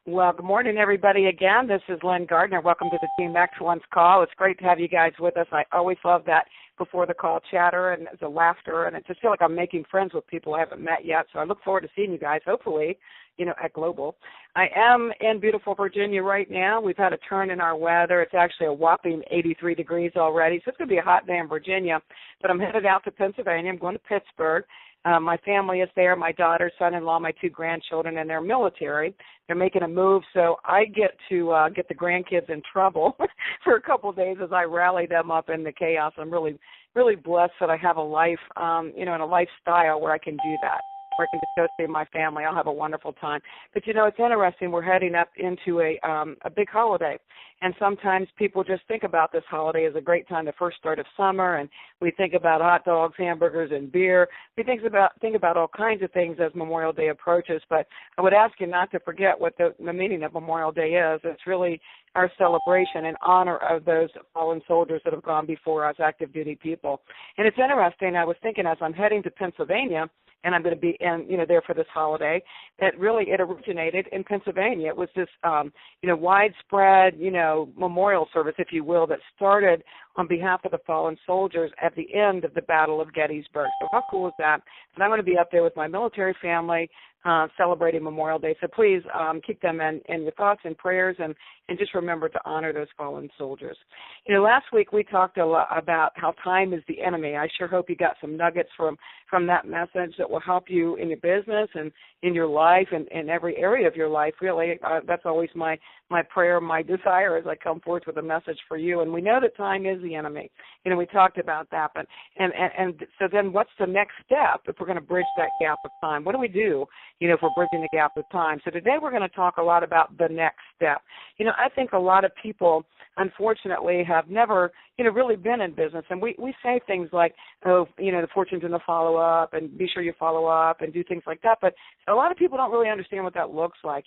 Well, good morning, everybody, again. This is Lynn Gardner. Welcome to the Team Excellence Call. It's great to have you guys with us. I always love that before the call chatter and the laughter, and I just feel like I'm making friends with people I haven't met yet, so I look forward to seeing you guys, hopefully, at Global. I am in beautiful Virginia right now. We've had a turn in our weather. It's actually a whopping 83 degrees already, so it's going to be a hot day in Virginia, but I'm headed out to Pennsylvania. I'm going to Pittsburgh. My family is there, my daughter, son-in-law, my two grandchildren, and they're military. They're making a move, so I get to get the grandkids in trouble for a couple of days as I rally them up in the chaos. I'm really, really blessed that I have a life, and a lifestyle where I can do that, where I can just go see my family. I'll have a wonderful time. But, it's interesting. We're heading up into a big holiday, and sometimes people just think about this holiday as a great time, the first start of summer, and we think about hot dogs, hamburgers, and beer. We think about all kinds of things as Memorial Day approaches, but I would ask you not to forget what the meaning of Memorial Day is. It's really our celebration in honor of those fallen soldiers that have gone before us, active duty people. And it's interesting, I was thinking as I'm heading to Pennsylvania, and I'm going to be there for this holiday, that really it originated in Pennsylvania. It was this, widespread, memorial service, if you will, that started on behalf of the fallen soldiers at the end of the Battle of Gettysburg. So how cool is that? And I'm going to be up there with my military family celebrating Memorial Day. So please keep them in your thoughts and prayers, and just remember to honor those fallen soldiers. Last week we talked a lot about how time is the enemy. I sure hope you got some nuggets from that message that will help you in your business and in your life and in every area of your life, really. That's always my prayer, my desire as I come forth with a message for you. And we know that time is the enemy. We talked about that. But and so then what's the next step if we're going to bridge that gap of time? What do we do, if we're bridging the gap of time? So today we're going to talk a lot about the next step. I think a lot of people, unfortunately, have never, really been in business. And we say things like, the fortune's in the follow-up, and be sure you follow up and do things like that. But a lot of people don't really understand what that looks like,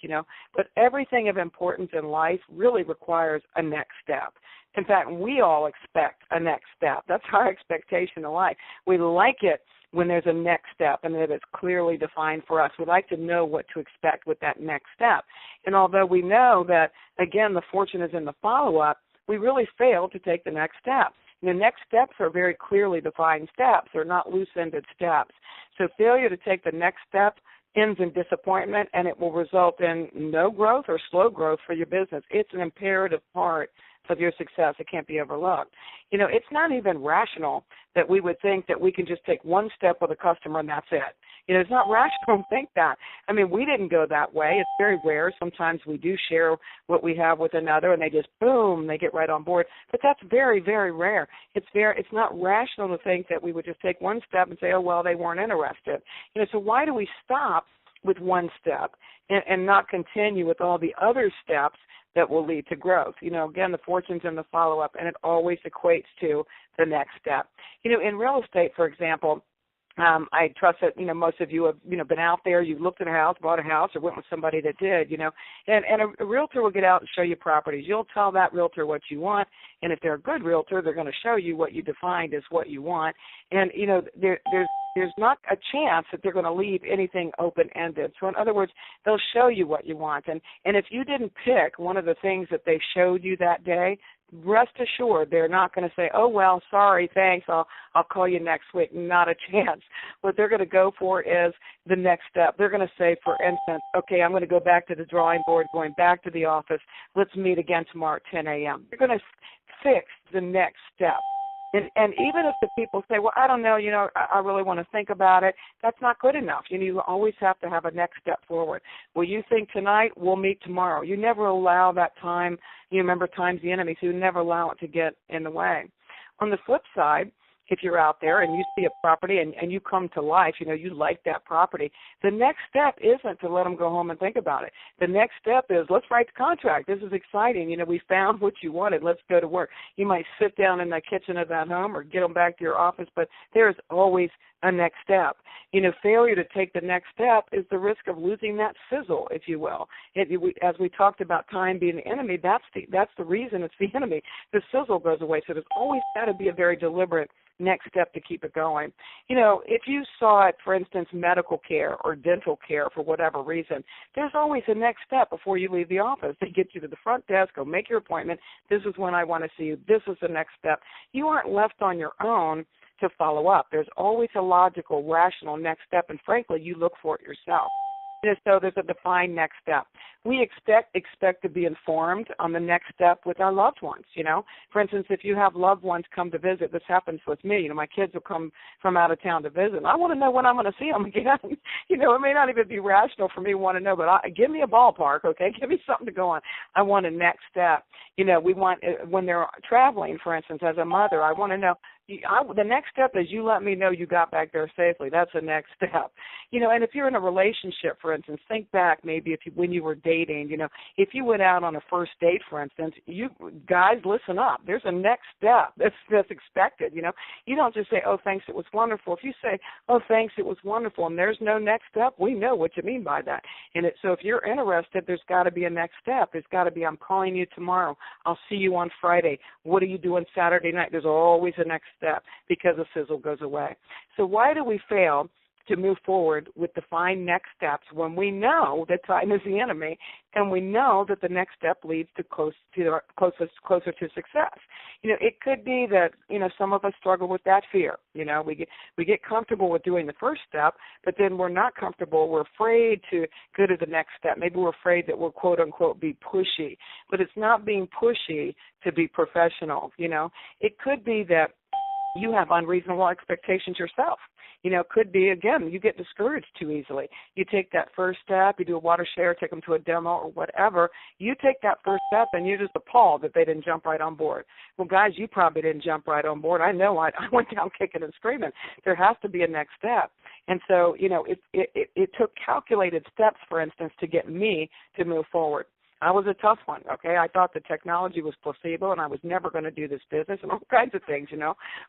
But everything of importance in life really requires a next step. In fact, we all expect a next step. That's our expectation in life. We like it when there's a next step and that it's clearly defined for us. We like to know what to expect with that next step. And although we know that, again, the fortune is in the follow-up, we really fail to take the next step. The next steps are very clearly defined steps. They're not loose-ended steps. So failure to take the next step ends in disappointment, and it will result in no growth or slow growth for your business. It's an imperative part of your success. It can't be overlooked. It's not even rational that we would think that we can just take one step with a customer and that's it. It's not rational to think that. We didn't go that way. It's very rare. Sometimes we do share what we have with another and they just, boom, they get right on board. But that's very, very rare. It's not rational to think that we would just take one step and say, oh, well, they weren't interested. So why do we stop with one step and not continue with all the other steps that will lead to growth? Again, the fortune's in the follow-up, and it always equates to the next step. In real estate, for example, I trust that, most of you have, been out there, you've looked at a house, bought a house, or went with somebody that did, and a realtor will get out and show you properties. You'll tell that realtor what you want, and if they're a good realtor, they're going to show you what you defined as what you want. And, there's not a chance that they're going to leave anything open-ended. So in other words, they'll show you what you want. And if you didn't pick one of the things that they showed you that day, rest assured they're not going to say, oh, well, sorry, thanks, I'll call you next week. Not a chance. What they're going to go for is the next step. They're going to say, for instance, okay, I'm going to go back to the drawing board, going back to the office. Let's meet again tomorrow at 10 a.m. They're going to fix the next step. And even if the people say, well, I don't know, I really want to think about it, that's not good enough. You always have to have a next step forward. Well, you think tonight, we'll meet tomorrow. You never allow that time. Remember, time's the enemy, so you never allow it to get in the way. On the flip side, if you're out there and you see a property and you come to life, you like that property, the next step isn't to let them go home and think about it. The next step is, let's write the contract. This is exciting. We found what you wanted. Let's go to work. You might sit down in the kitchen of that home or get them back to your office, but there is always a next step. Failure to take the next step is the risk of losing that sizzle, if you will. As we talked about time being the enemy, that's the reason it's the enemy. The sizzle goes away. So there's always got to be a very deliberate next step to keep it going. If you saw it, for instance, medical care or dental care for whatever reason, there's always a next step before you leave the office. They get you to the front desk, go make your appointment. This is when I want to see you. This is the next step. You aren't left on your own to follow up. There's always a logical, rational next step, and frankly, you look for it yourself. So there's a defined next step. We expect to be informed on the next step with our loved ones, For instance, if you have loved ones come to visit, this happens with me. My kids will come from out of town to visit. I want to know when I'm going to see them again. It may not even be rational for me to want to know, but give me a ballpark, okay? Give me something to go on. I want a next step. We want, when they're traveling, for instance, as a mother, I want to know, the next step is you let me know you got back there safely. That's the next step. And if you're in a relationship, for instance, think back maybe when you were dating, if you went out on a first date, for instance, you guys, listen up. There's a next step that's expected, You don't just say, oh, thanks, it was wonderful. If you say, oh, thanks, it was wonderful, and there's no next step, we know what you mean by that. So if you're interested, there's got to be a next step. There's got to be, I'm calling you tomorrow. I'll see you on Friday. What are you doing Saturday night? There's always a next step because the sizzle goes away. So why do we fail to move forward with defined next steps when we know that time is the enemy and we know that the next step leads to closer to success? It could be that, some of us struggle with that fear. We get comfortable with doing the first step, but then we're not comfortable. We're afraid to go to the next step. Maybe we're afraid that we'll, quote, unquote, be pushy. But it's not being pushy to be professional, It could be that you have unreasonable expectations yourself. Could be, again, you get discouraged too easily. You take that first step, you do a water share, take them to a demo or whatever. You take that first step and you're just appalled that they didn't jump right on board. Well, guys, you probably didn't jump right on board. I know I went down kicking and screaming. There has to be a next step. And so, it took calculated steps, for instance, to get me to move forward. I was a tough one, okay? I thought the technology was placebo and I was never going to do this business and all kinds of things,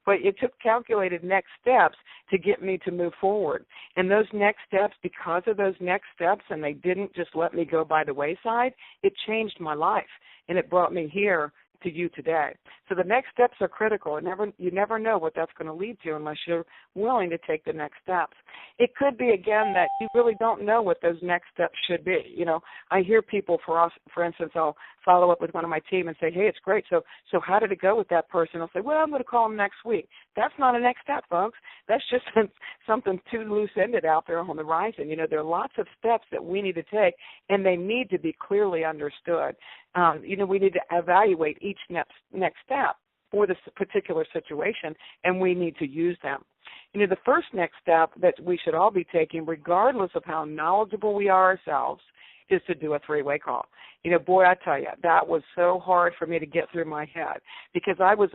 But it took calculated next steps to get me to move forward. And those next steps, because of those next steps, and they didn't just let me go by the wayside, it changed my life. And it brought me here to you today. So the next steps are critical. You never know what that's going to lead to unless you're willing to take the next steps. It could be, again, that you really don't know what those next steps should be. I hear people, for instance, I'll follow up with one of my team and say, hey, it's great. So how did it go with that person? I'll say, well, I'm going to call them next week. That's not a next step, folks. That's just something too loose-ended out there on the horizon. There are lots of steps that we need to take, and they need to be clearly understood. We need to evaluate each next step for this particular situation, and we need to use them. The first next step that we should all be taking, regardless of how knowledgeable we are ourselves, is to do a three-way call. Boy, I tell you, that was so hard for me to get through my head because I was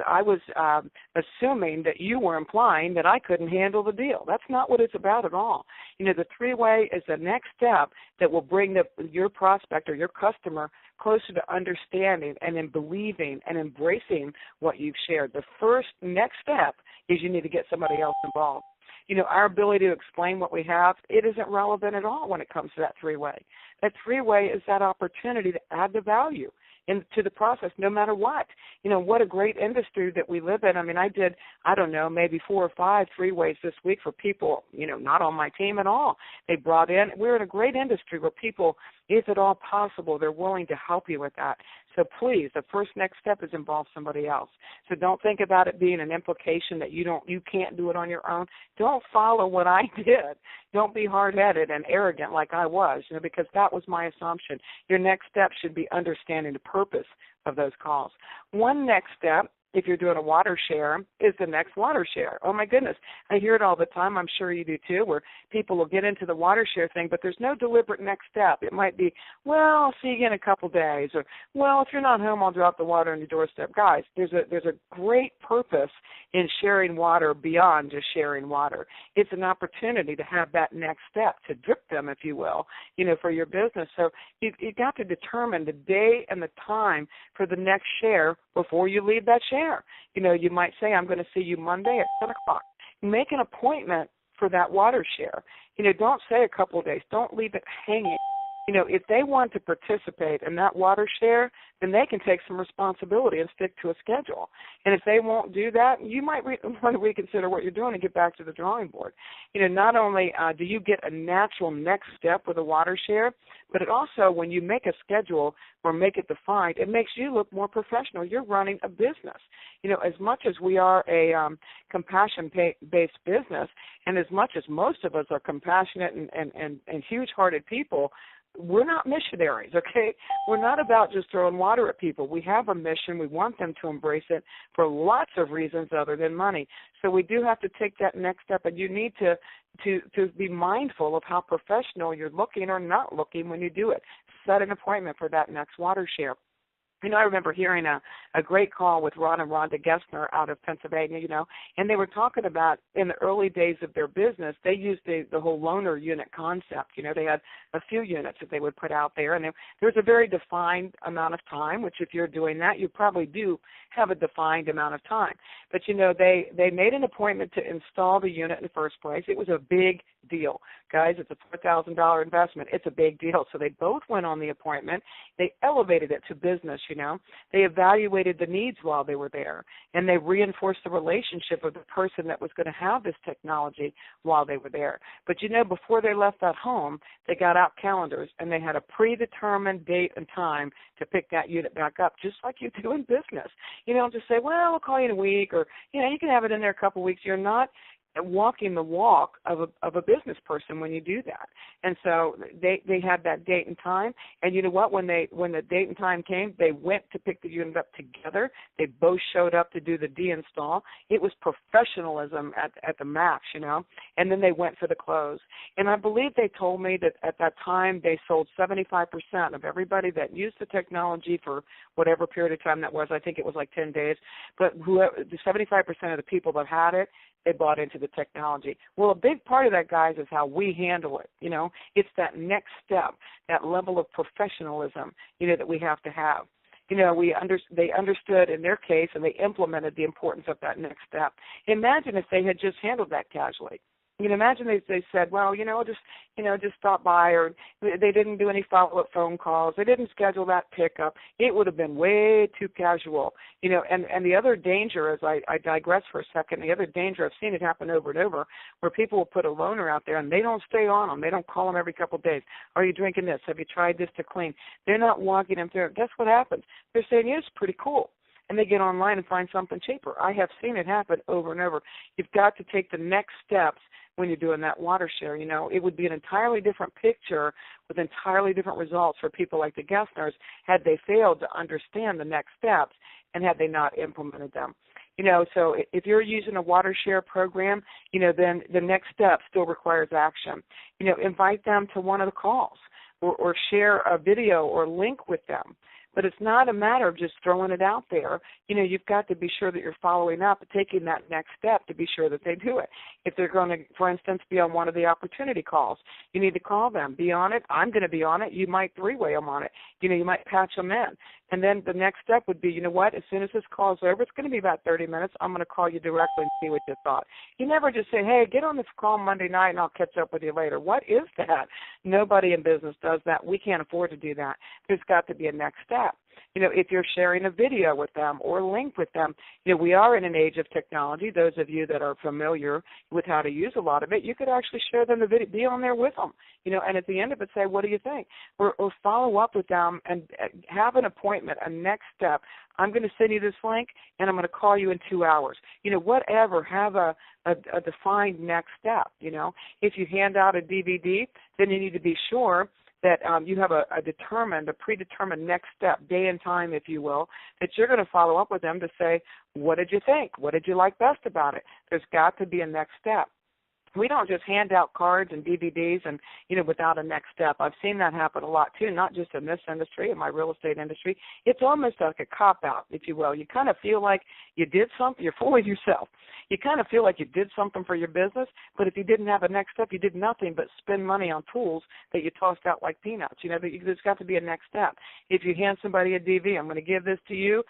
assuming that you were implying that I couldn't handle the deal. That's not what it's about at all. The three-way is the next step that will bring your prospect or your customer closer to understanding and in believing and embracing what you've shared. The first next step is you need to get somebody else involved. Our ability to explain what we have, it isn't relevant at all when it comes to that three-way. That three-way is that opportunity to add the value into the process, no matter what. What a great industry that we live in. I did, maybe 4 or 5 three-ways this week for people, not on my team at all. They brought in, we're in a great industry where people, if at all possible, they're willing to help you with that. So please, the first next step is involve somebody else. So don't think about it being an implication that you can't do it on your own. Don't follow what I did. Don't be hard-headed and arrogant like I was, because that was my assumption. Your next step should be understanding the purpose of those calls. One next step, if you're doing a water share, is the next water share. Oh, my goodness. I hear it all the time. I'm sure you do, too, where people will get into the water share thing, but there's no deliberate next step. It might be, well, I'll see you in a couple days, or, well, if you're not home, I'll drop the water on your doorstep. Guys, there's a great purpose in sharing water beyond just sharing water. It's an opportunity to have that next step, to drip them, if you will, for your business. So you've got to determine the day and the time for the next share before you leave that share. You might say, I'm going to see you Monday at 10 o'clock. Make an appointment for that water share. Don't say a couple of days. Don't leave it hanging. If they want to participate in that water share, then they can take some responsibility and stick to a schedule. And if they won't do that, you might want to reconsider what you're doing and get back to the drawing board. Not only do you get a natural next step with a water share, but it also, when you make a schedule or make it defined, it makes you look more professional. You're running a business. As much as we are a compassion-based business, and as much as most of us are compassionate and huge-hearted people, we're not missionaries, okay? We're not about just throwing water at people. We have a mission. We want them to embrace it for lots of reasons other than money. So we do have to take that next step, and you need to be mindful of how professional you're looking or not looking when you do it. Set an appointment for that next water share. I remember hearing a great call with Ron and Rhonda Gessner out of Pennsylvania, and they were talking about in the early days of their business, they used the whole loaner unit concept. They had a few units that they would put out there, and there's a very defined amount of time, which if you're doing that, you probably do have a defined amount of time. But, they made an appointment to install the unit in the first place. It was a big deal. Guys, it's a $4,000 investment. It's a big deal. So they both went on the appointment. They elevated it to business, They evaluated the needs while they were there, and they reinforced the relationship of the person that was going to have this technology while they were there. But, before they left that home, they got out calendars, and they had a predetermined date and time to pick that unit back up, just like you do in business. Just say, well, we'll call you in a week, or, you can have it in there a couple of weeks. You're not walking the walk of a business person when you do that. And so they had that date and time, and you know what, when the date and time came, they went to pick the unit up together. They both showed up to do the deinstall. It was professionalism at the max, and then they went for the close. And I believe they told me that at that time they sold 75% of everybody that used the technology for whatever period of time that was. I think it was like 10 days, but 75% of the people that had it, they bought into the technology. Well, a big part of that, guys, is how we handle it. It's that next step, that level of professionalism, that we have to have. They understood in their case, and they implemented the importance of that next step. Imagine if they had just handled that casually. Imagine they said, well, just stop by, or they didn't do any follow-up phone calls. They didn't schedule that pickup. It would have been way too casual. And the other danger, as I digress for a second, the other danger, I've seen it happen over and over, where people will put a loaner out there and they don't stay on them. They don't call them every couple of days. Are you drinking this? Have you tried this to clean? They're not walking them through. Guess what happens? They're saying, yeah, it's pretty cool. And they get online and find something cheaper. I have seen it happen over and over. You've got to take the next steps when you're doing that water share. It would be an entirely different picture with entirely different results for people like the Gessners had they failed to understand the next steps and had they not implemented them. So if you're using a water share program, then the next step still requires action. Invite them to one of the calls or share a video or link with them. But it's not a matter of just throwing it out there. You've got to be sure that you're following up and taking that next step to be sure that they do it. If they're going to, for instance, be on one of the opportunity calls, you need to call them. Be on it. I'm going to be on it. You might three-way them on it. You might patch them in. And then the next step would be, as soon as this call's over, it's going to be about 30 minutes, I'm going to call you directly and see what you thought. You never just say, hey, get on this call Monday night and I'll catch up with you later. What is that? Nobody in business does that. We can't afford to do that. There's got to be a next step. If you're sharing a video with them or link with them, we are in an age of technology. Those of you that are familiar with how to use a lot of it, you could actually share them the video, be on there with them, and at the end of it say, what do you think? Or follow up with them and have an appointment, a next step. I'm going to send you this link, and I'm going to call you in 2 hours. Whatever, have a defined next step. If you hand out a DVD, then you need to be sure that you have a predetermined next step, day and time, if you will, that you're going to follow up with them to say, what did you think? What did you like best about it? There's got to be a next step. We don't just hand out cards and DVDs and, without a next step. I've seen that happen a lot, too, not just in this industry, in my real estate industry. It's almost like a cop-out, if you will. You kind of feel like you did something. You're fooling yourself. You kind of feel like you did something for your business, but if you didn't have a next step, you did nothing but spend money on tools that you tossed out like peanuts. There's got to be a next step. If you hand somebody a DV, I'm going to give this to you.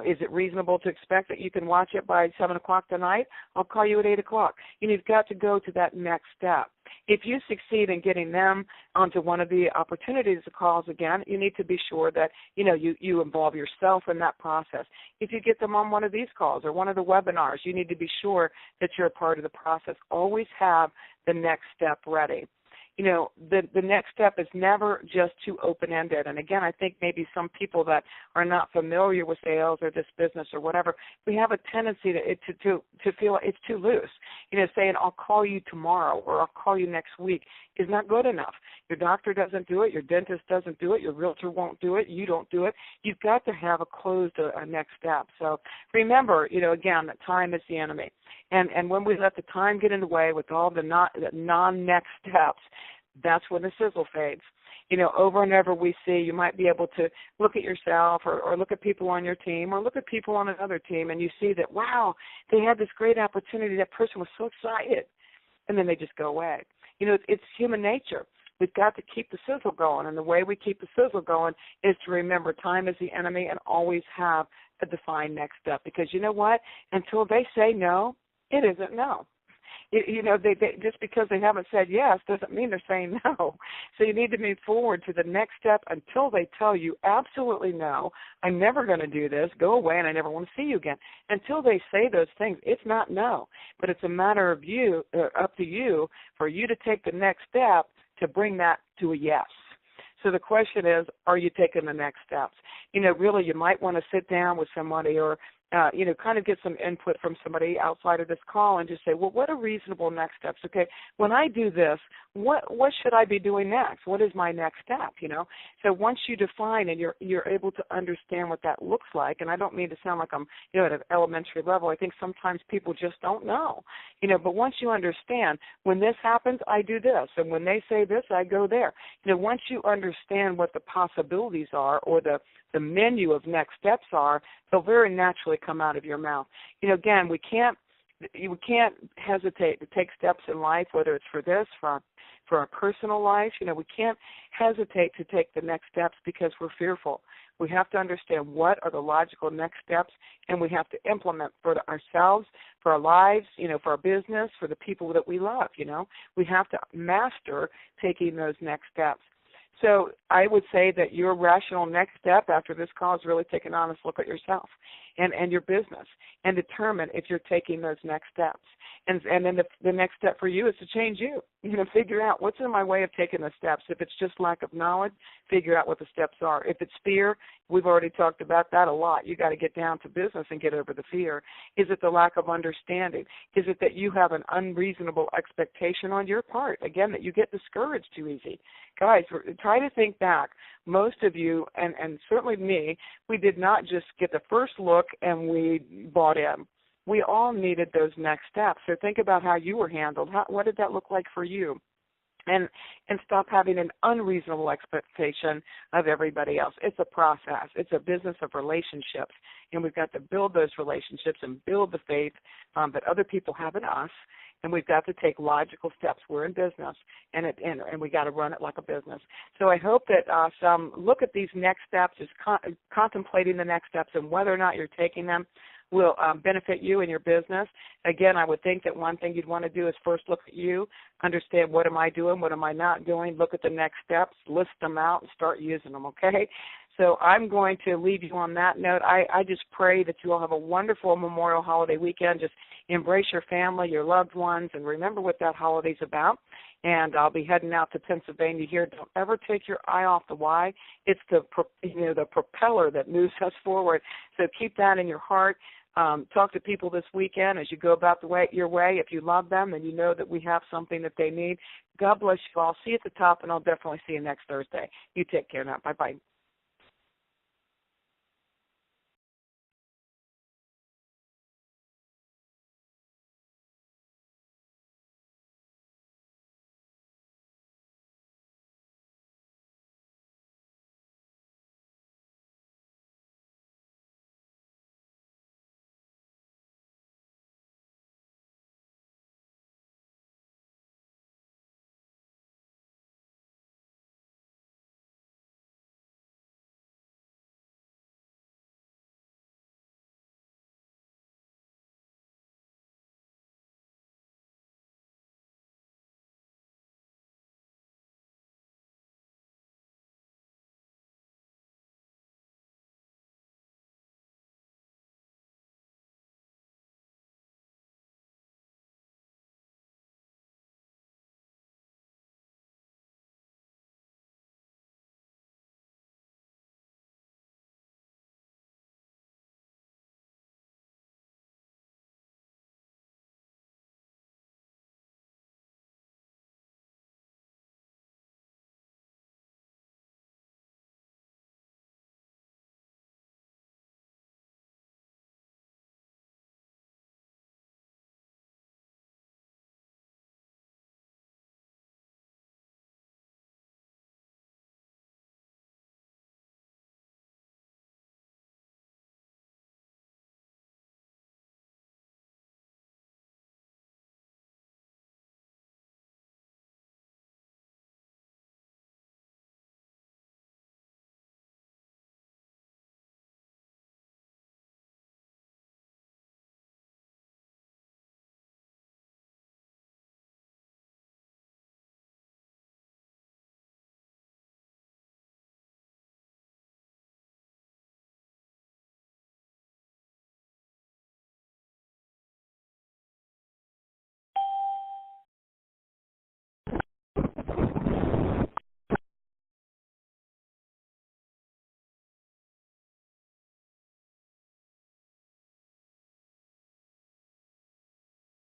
Is it reasonable to expect that you can watch it by 7 o'clock tonight? I'll call you at 8 o'clock. You've got to go to that next step. If you succeed in getting them onto one of the opportunities calls again, you need to be sure that, you involve yourself in that process. If you get them on one of these calls or one of the webinars, you need to be sure that you're a part of the process. Always have the next step ready. The next step is never just too open-ended. And again, I think maybe some people that are not familiar with sales or this business or whatever, we have a tendency to feel it's too loose. Saying I'll call you tomorrow or I'll call you next week is not good enough. Your doctor doesn't do it. Your dentist doesn't do it. Your realtor won't do it. You don't do it. You've got to have a closed next step. So remember, again, that time is the enemy. And when we let the time get in the way with all the non-next steps, that's when the sizzle fades. Over and over we see, you might be able to look at yourself or look at people on your team or look at people on another team, and you see that, wow, they had this great opportunity. That person was so excited, and then they just go away. It's human nature. We've got to keep the sizzle going, and the way we keep the sizzle going is to remember time is the enemy and always have a defined next step, because you know what? Until they say no, it isn't no. They just because they haven't said yes doesn't mean they're saying no. So you need to move forward to the next step until they tell you absolutely no, I'm never going to do this, go away, and I never want to see you again. Until they say those things, it's not no, but it's a matter of up to you for you to take the next step to bring that to a yes. So the question is, are you taking the next steps? Really, you might want to sit down with somebody or kind of get some input from somebody outside of this call and just say, well, what are reasonable next steps? Okay, when I do this, what should I be doing next? What is my next step? So once you define and you're able to understand what that looks like, and I don't mean to sound like I'm at an elementary level. I think sometimes people just don't know. But once you understand, when this happens, I do this, and when they say this, I go there. Once you understand what the possibilities are or the menu of next steps are, they'll very naturally come out of your mouth. Again, we can't hesitate to take steps in life, whether it's for this, for our personal life. We can't hesitate to take the next steps because we're fearful. We have to understand what are the logical next steps, and we have to implement for ourselves, for our lives, for our business, for the people that we love. We have to master taking those next steps. So I would say that your rational next step after this call is really take an honest look at yourself and your business and determine if you're taking those next steps. And then the next step for you is to change you. Figure out what's in my way of taking the steps. If it's just lack of knowledge, figure out what the steps are. If it's fear, we've already talked about that a lot. You got to get down to business and get over the fear. Is it the lack of understanding? Is it that you have an unreasonable expectation on your part? Again, that you get discouraged too easy. Guys, try to think back. Most of you, and certainly me, we did not just get the first look and we bought in. We all needed those next steps. So think about how you were handled. What did that look like for you? And stop having an unreasonable expectation of everybody else. It's a process. It's a business of relationships, and we've got to build those relationships and build the faith that other people have in us, and we've got to take logical steps. We're in business, and we got to run it like a business. So I hope that some look at these next steps, is contemplating the next steps and whether or not you're taking them will benefit you and your business. Again, I would think that one thing you'd want to do is first look at you, understand what am I doing, what am I not doing, look at the next steps, list them out, and start using them, okay? So I'm going to leave you on that note. I just pray that you all have a wonderful Memorial holiday weekend. Just embrace your family, your loved ones, and remember what that holiday's about. And I'll be heading out to Pennsylvania here. Don't ever take your eye off the why. It's the propeller that moves us forward. So keep that in your heart. Talk to people this weekend as you go about your way. If you love them and you know that we have something that they need, God bless you all. See you at the top, and I'll definitely see you next Thursday. You take care now. Bye-bye.